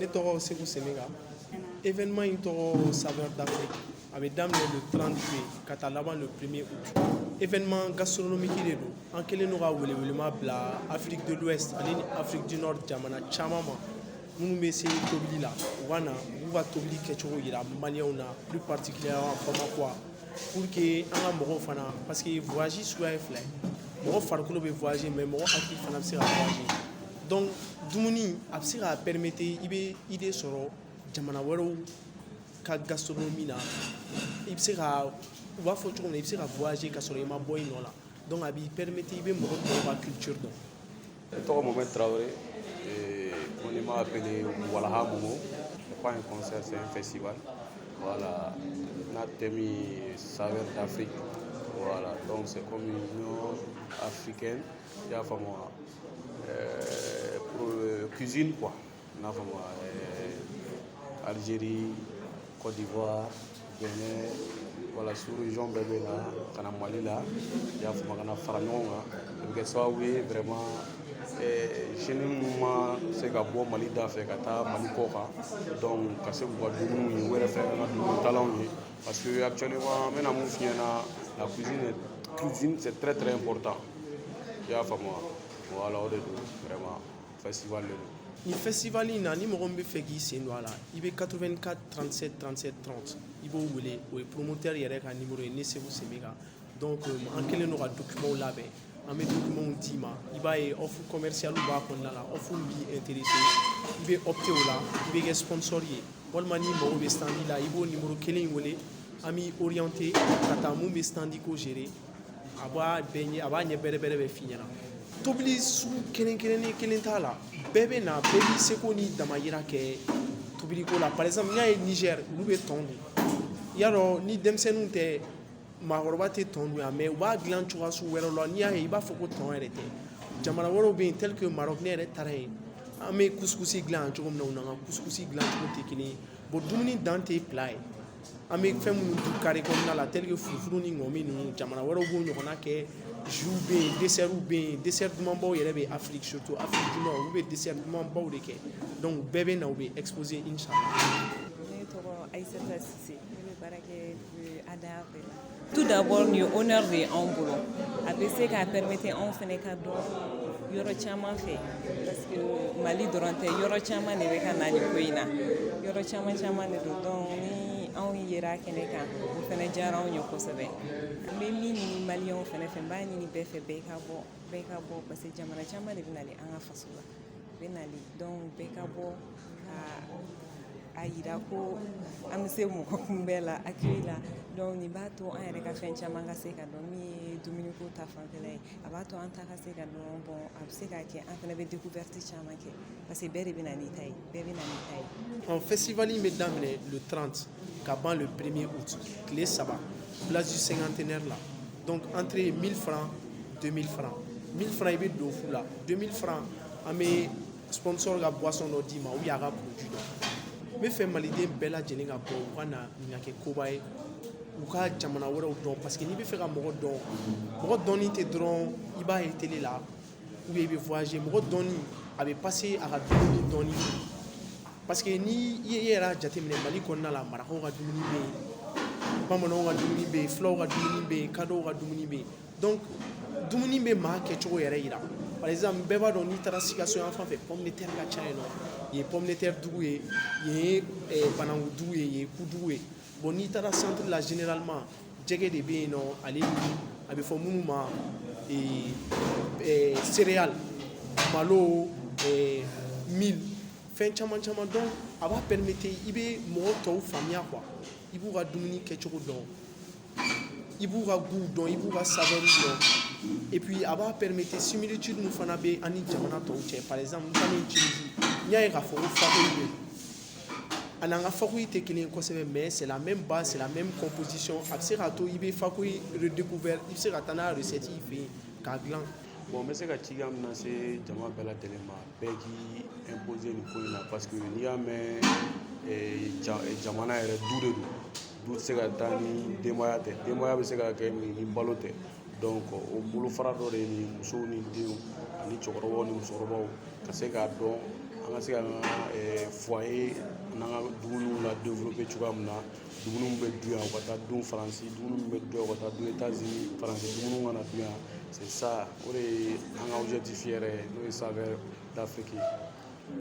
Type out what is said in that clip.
Ne tɔgɔ Segu Senega. Événement in tɔgɔ Saveur d'Afrique. A bɛ daminɛ le 30 juillet ka taa laban le 1er août. Événement gastronomique de don. An kɛlen don ka welewelema bila Afrique de l'Ouest ani Afrique du Nord jamana caman ma. Minnu bɛ se tobili la u ka na u b'u ka tobili kɛcogo yira maliyɛnw na plus particulièrement Bamako pour que an ka mɔgɔw fana parce que voyage suguya ye fila ye mɔgɔ farikolo bɛ voyager mais mɔgɔ hakili fana bɛ se ka voyager donc dumuni a bɛ se ka permettre i bɛ idée sɔrɔ jamana wɛrɛw ka gastronomie na i bɛ se ka u b'a fɔ cogo min na i bɛ se ka voyager ka sɔrɔ i ma bɔ i nɔ la donc a b'i permettre i bɛ mɔgɔ tɔw ka culture dɔn. Je suis Mohamed Traoré. On m'a appelé Walaha Momo. Ce n'est pas un concert, c'est un festival. Voilà. Notre thème est Saveur d'Afrique. Voilà. Donc c'est comme une union africaine. Il y a pour cuisine quoi. Il y a Algérie, Côte d'Ivoire, Bénin. Voilà, sous-région bébé là, kana Mali là, il y a Fumagana Faranonga. Donc ça oui vraiment. Je ne sais pas si Mali d'Afrique à Mali Koka, donc parce que vous avez un talent parce que actuellement maintenant la cuisine c'est très très important. Il y a voilà vraiment festival. Ni festival in na ni mɔgɔ min bɛ fɛ k'i sen don a la i bɛ 84 37 37 30 i b'o wele o ye promoteur yɛrɛ ka numéro ye ne Segu Senega donc an kɛlen don ka documents labɛn an bɛ documents d'i ma i b'a ye offre commerciale b'a kɔnɔna la offre b'i intéressé i bɛ opter o la i bɛ kɛ sponsor ye walima ni mago bɛ standi la i b'o numéro kelen in wele an b'i orienter ka taa mun bɛ standi ko gérer a b'a ɲɛ bɛrɛ bɛrɛ bɛ f'i ɲɛna tobili sugu kelen t'a la bɛɛ bɛ na bɛɛ b'i seko ni damayira kɛ tobiliko la par exemple n'i y'a ye Niger olu bɛ tɔn dun y'a dɔn ni denmisɛnninw tɛ maakɔrɔba tɛ tɔn dun yan mais u b'a dilan cogoya sugu wɛrɛw la n'i y'a ye i b'a fɔ ko tɔn yɛrɛ tɛ jamana wɛrɛw bɛ yen tel que Maroc ne yɛrɛ taara yen an bɛ couscousi dilan yan cogo min na u n'an ka couscousi dilan cogo tɛ kelen ye bon dumuni dan tɛ plat ye an bɛ fɛn minnu dun carré kɔnɔna la tel que furufuru ni ŋɔmi ninnu jamana wɛrɛw b'o ɲɔgɔnna kɛ jus bɛ yen dessertw bɛ yen dessert dumanbaw yɛrɛ bɛ Afrique surtout Afrique du Nord olu bɛ dessert dumanbaw de kɛ donc bɛɛ bɛ na u bɛ exposer inchallah. Ne tɔgɔ Aïssata Cissé ne bɛ baara kɛ ADA fɛ. Tout d'abord ni honneur de anw bolo a bɛ se k'a permettre anw fana ka dɔn yɔrɔ caman fɛ parce que Mali dɔrɔn tɛ yɔrɔ caman de bɛ ka na nin ko in na yɔrɔ caman de don donc ni anw yera kɛnɛ kan o fana diyara anw ye kosɛbɛ n bɛ min ɲini maliyɛnw fana fɛ n b'a ɲini bɛɛ fɛ bɛɛ ka bɔ parce que jamana caman de bɛ nali an ka faso la bɛ nali donc bɛɛ ka bɔ ka a yira ko an bɛ se mɔgɔ kunbɛn la accueil la donc nin b'a to an yɛrɛ ka fɛn caman ka se ka dɔn min ye dumuniko ta fanfɛla ye a b'a to an ta ka se ka dɔn bon a bɛ se ka kɛ an fana bɛ découverte caman kɛ parce que bɛɛ de bɛ na n'i ta ye bɛɛ bɛ na n'i ta ye. En festival in bɛ daminɛ le 30 ka ban le 1er août tile 3 place du cinquantenaire la donc entrée 1000 francs 2000 francs 1000 francs i bɛ don fu la 2000 francs an bɛ sponsor ka boisson dɔ d'i ma ou bien a ka produit dɔ n bɛ fɛ maliden bɛɛ lajɛlen ka bɔ u ka na nin ka kɛ koba ye u ka jamana wɛrɛw dɔn parce que n'i bɛ fɛ ka mɔgɔ dɔn mɔgɔ dɔnni tɛ dɔrɔn i b'a ye télé la ou bien i bɛ voyager mɔgɔ dɔnni a bɛ passer a ka dumuni dɔnni parce que ni i yɛrɛ jateminɛ Mali kɔnɔna la marakaw ka dumuni bɛ yen bamananw ka dumuni bɛ yen fulaw ka dumuni bɛ yen kadɔw ka dumuni bɛ yen donc dumuni bɛ maa kɛcogo yɛrɛ yira par exemple bɛɛ b'a dɔn n'i taara Sikaso yan fan fɛ pomme de terre ka ca yen nɔ yen ye pomme de terre dugu ye yen ye bananku dugu ye yen ye kudugu ye bon n'i taara centre la généralement jɛgɛ de bɛ yen nɔ ale a bɛ fɔ minnu ma céréales malo mil fɛn caman donc a b'a permettre i bɛ mɔgɔw tɔw faamuya quoi i b'u ka dumuni kɛcogo dɔn i b'u ka goût dɔn i b'u ka saveur dɔn et puis a b'a permettre similitude min fana bɛ ani jamana tɔw cɛ par exemple n taalen Tunisie n y'a ye k'a fɔ ko fakoyi bɛ yen a n'an ka fakoyi tɛ kelen ye kosɛbɛ mais c'est la même base c'est la même composition a bɛ se k'a to i bɛ fakoyi redécouvert i bɛ se ka taa n'a recette i fɛ yen k'a dilan. Bon, mais c'est que tu as menacé Jama Bella Telema, Peggy imposé une coin là parce que il y a mais Jamana est d'où c'est que Tani démoyate c'est que ni balote donc au boulot farador ni muso ni dio ni chokoro ni musorobo ka se ka don an ka se ka foyer n'an ka dumuniw la développer cogoya min na dumuniw bɛ dun yan u ka taa dun Faransi dumuniw bɛ dun yan u ka taa dun États-Unis Faransi dumuniw kana dun yan c'est ça o de ye an ka objectif yɛrɛ n'o ye saveur d'Afrique ye.